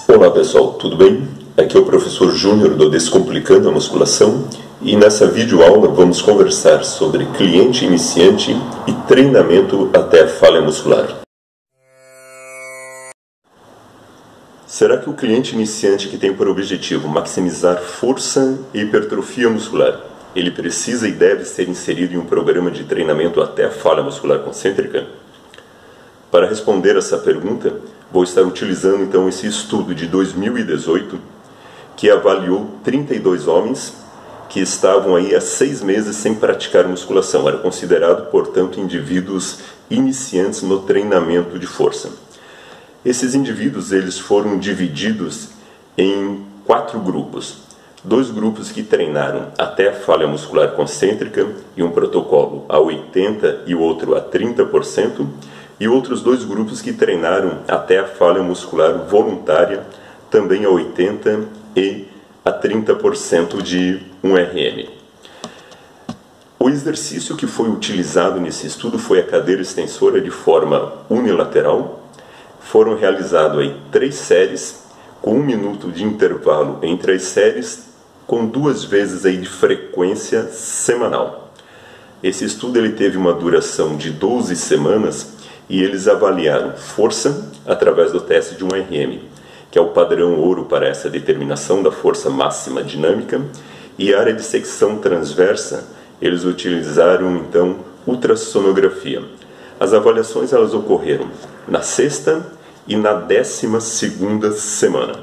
Olá pessoal, tudo bem? Aqui é o professor Júnior do Descomplicando a Musculação e nessa videoaula vamos conversar sobre cliente iniciante e treinamento até a falha muscular. Será que o cliente iniciante que tem por objetivo maximizar força e hipertrofia muscular, ele precisa e deve ser inserido em um programa de treinamento até a falha muscular concêntrica? Para responder essa pergunta, vou estar utilizando então esse estudo de 2018 que avaliou 32 homens que estavam aí há 6 meses sem praticar musculação. Era considerado, portanto, indivíduos iniciantes no treinamento de força. Esses indivíduos eles foram divididos em 4 grupos. 2 grupos que treinaram até a falha muscular concêntrica e um protocolo a 80% e o outro a 30%. E outros 2 grupos que treinaram até a falha muscular voluntária, também a 80% e a 30% de 1 RM. O exercício que foi utilizado nesse estudo foi a cadeira extensora de forma unilateral. Foram realizadas aí 3 séries, com 1 minuto de intervalo entre as séries, com 2 vezes aí de frequência semanal. Esse estudo ele teve uma duração de 12 semanas, e eles avaliaram força através do teste de 1 RM, que é o padrão ouro para essa determinação da força máxima dinâmica, e área de secção transversa, eles utilizaram então ultrassonografia. As avaliações elas ocorreram na 6ª e na 12ª semana.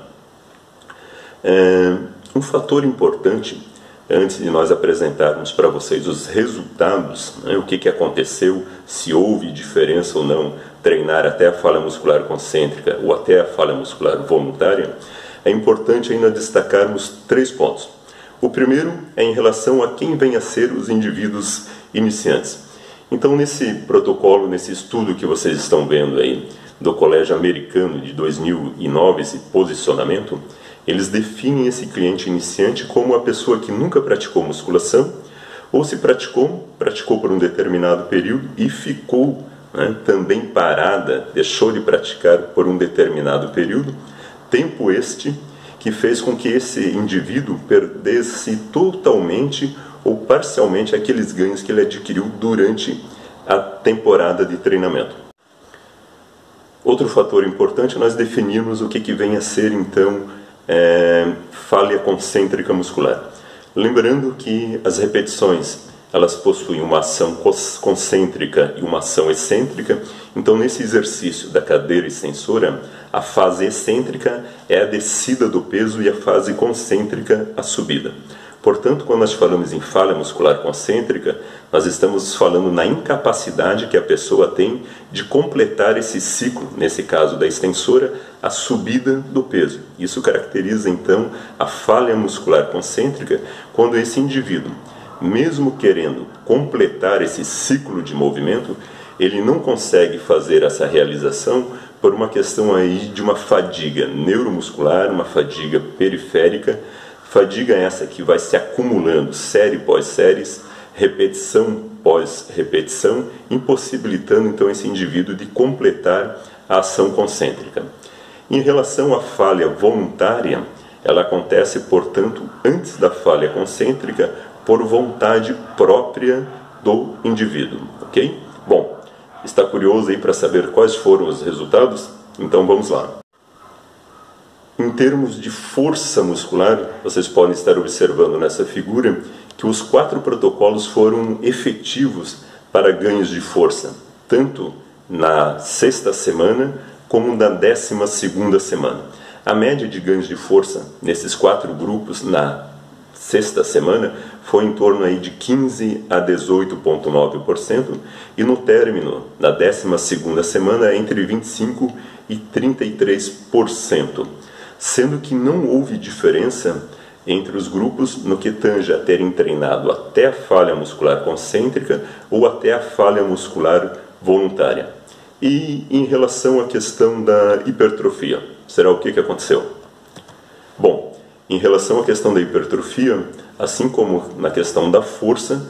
Um fator importante, antes de nós apresentarmos para vocês os resultados, o que aconteceu, se houve diferença ou não, treinar até a falha muscular concêntrica ou até a falha muscular voluntária, é importante ainda destacarmos 3 pontos. O primeiro é em relação a quem vem a ser os indivíduos iniciantes. Então, nesse protocolo, nesse estudo que vocês estão vendo aí, do Colégio Americano de 2009, esse posicionamento, eles definem esse cliente iniciante como a pessoa que nunca praticou musculação, ou se praticou por um determinado período e ficou também parada, deixou de praticar por um determinado período, tempo este que fez com que esse indivíduo perdesse totalmente ou parcialmente aqueles ganhos que ele adquiriu durante a temporada de treinamento. Outro fator importante é nós definirmos o que vem a ser então falha concêntrica muscular. Lembrando que as repetições elas possuem uma ação concêntrica e uma ação excêntrica. Então, nesse exercício da cadeira extensora, a fase excêntrica é a descida do peso e a fase concêntrica a subida. Portanto, quando nós falamos em falha muscular concêntrica, nós estamos falando na incapacidade que a pessoa tem de completar esse ciclo, nesse caso da extensora, a subida do peso. Isso caracteriza, então, a falha muscular concêntrica, quando esse indivíduo, mesmo querendo completar esse ciclo de movimento, ele não consegue fazer essa realização por uma questão aí de uma fadiga neuromuscular, uma fadiga periférica, fadiga essa que vai se acumulando série pós séries, repetição pós repetição, impossibilitando então esse indivíduo de completar a ação concêntrica. Em relação à falha voluntária, ela acontece, portanto, antes da falha concêntrica, por vontade própria do indivíduo, ok? Bom, está curioso aí para saber quais foram os resultados? Então vamos lá. Em termos de força muscular, vocês podem estar observando nessa figura que os 4 protocolos foram efetivos para ganhos de força, tanto na 6ª semana como na 12ª semana. A média de ganhos de força nesses 4 grupos na 6ª semana foi em torno aí de 15 a 18,9% e no término da 12ª semana entre 25 e 33%. Sendo que não houve diferença entre os grupos no que tange a terem treinado até a falha muscular concêntrica ou até a falha muscular voluntária. E em relação à questão da hipertrofia, será o que aconteceu? Bom, em relação à questão da hipertrofia, assim como na questão da força,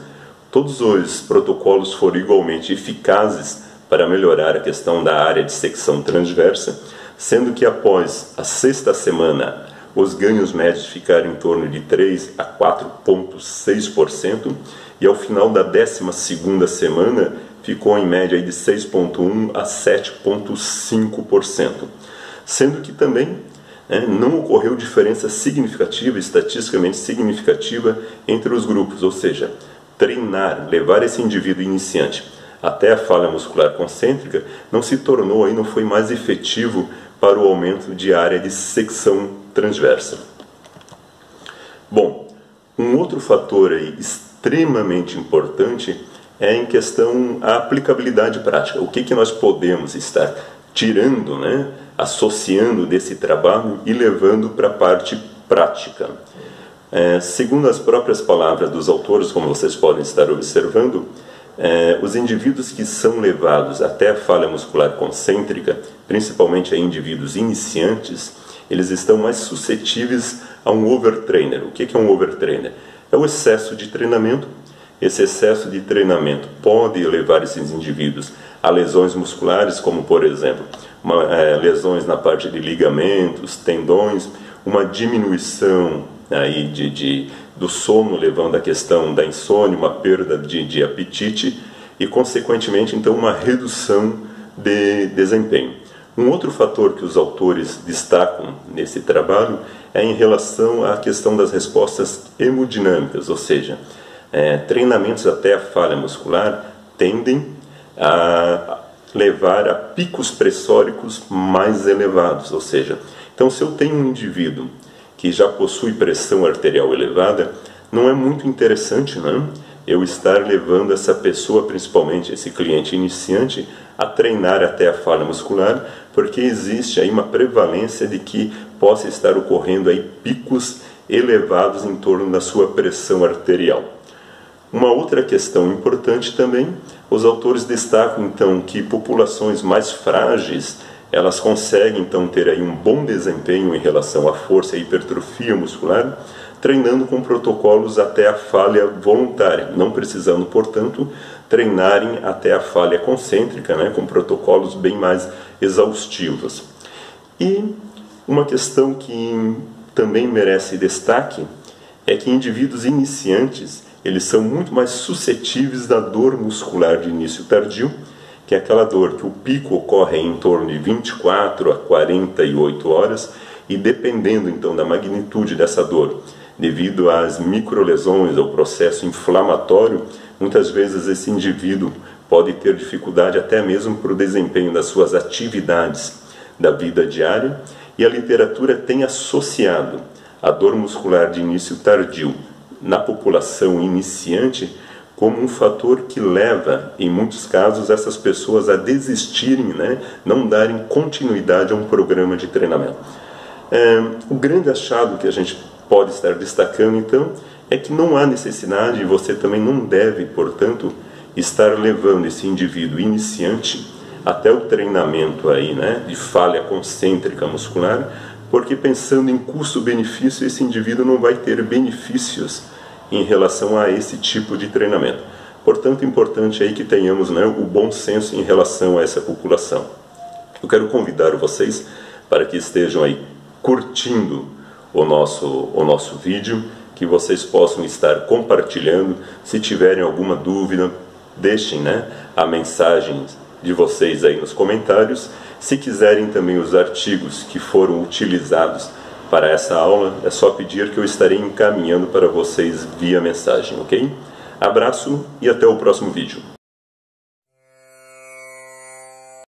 todos os protocolos foram igualmente eficazes para melhorar a questão da área de secção transversa, sendo que após a sexta semana os ganhos médios ficaram em torno de 3 a 4,6% e ao final da 12ª semana ficou em média aí de 6,1 a 7,5%, sendo que também não ocorreu diferença significativa, estatisticamente significativa entre os grupos, ou seja, treinar, levar esse indivíduo iniciante até a falha muscular concêntrica não se tornou aí, não foi mais efetivo para o aumento de área de secção transversa. Bom, um outro fator aí extremamente importante é em questão a aplicabilidade prática. O que nós podemos estar tirando, associando desse trabalho e levando para a parte prática. Segundo as próprias palavras dos autores, como vocês podem estar observando, os indivíduos que são levados até a falha muscular concêntrica, principalmente a indivíduos iniciantes, eles estão mais suscetíveis a um overtrainer. O que é um overtrainer? É o excesso de treinamento. Esse excesso de treinamento pode levar esses indivíduos a lesões musculares, como por exemplo, lesões na parte de ligamentos, tendões, uma diminuição aí do sono, levando à questão da insônia, uma perda de apetite e, consequentemente, então, uma redução de desempenho. Um outro fator que os autores destacam nesse trabalho é em relação à questão das respostas hemodinâmicas, ou seja, treinamentos até a falha muscular tendem a levar a picos pressóricos mais elevados, ou seja, então se eu tenho um indivíduo que já possui pressão arterial elevada, não é muito interessante, eu estar levando essa pessoa, principalmente esse cliente iniciante, a treinar até a falha muscular, porque existe aí uma prevalência de que possa estar ocorrendo aí picos elevados em torno da sua pressão arterial. Uma outra questão importante também, os autores destacam então que populações mais frágeis, elas conseguem então ter aí um bom desempenho em relação à força e hipertrofia muscular, treinando com protocolos até a falha voluntária, não precisando, portanto, treinarem até a falha concêntrica, com protocolos bem mais exaustivos. E uma questão que também merece destaque é que indivíduos iniciantes, eles são muito mais suscetíveis da dor muscular de início tardio, que é aquela dor que o pico ocorre em torno de 24 a 48 horas, e dependendo então da magnitude dessa dor, devido às microlesões, ao processo inflamatório, muitas vezes esse indivíduo pode ter dificuldade até mesmo para o desempenho das suas atividades da vida diária, e a literatura tem associado a dor muscular de início tardio na população iniciante como um fator que leva, em muitos casos, essas pessoas a desistirem, não darem continuidade a um programa de treinamento. O grande achado que a gente pode estar destacando, então, é que não há necessidade, e você também não deve, portanto, estar levando esse indivíduo iniciante até o treinamento aí, de falha concêntrica muscular, porque pensando em custo-benefício, esse indivíduo não vai ter benefícios em relação a esse tipo de treinamento. Portanto, é importante aí que tenhamos o bom senso em relação a essa população. Eu quero convidar vocês para que estejam aí curtindo o nosso vídeo, que vocês possam estar compartilhando. Se tiverem alguma dúvida, deixem a mensagem de vocês aí nos comentários. Se quiserem também os artigos que foram utilizados para essa aula, é só pedir que eu estarei encaminhando para vocês via mensagem, ok? Abraço e até o próximo vídeo.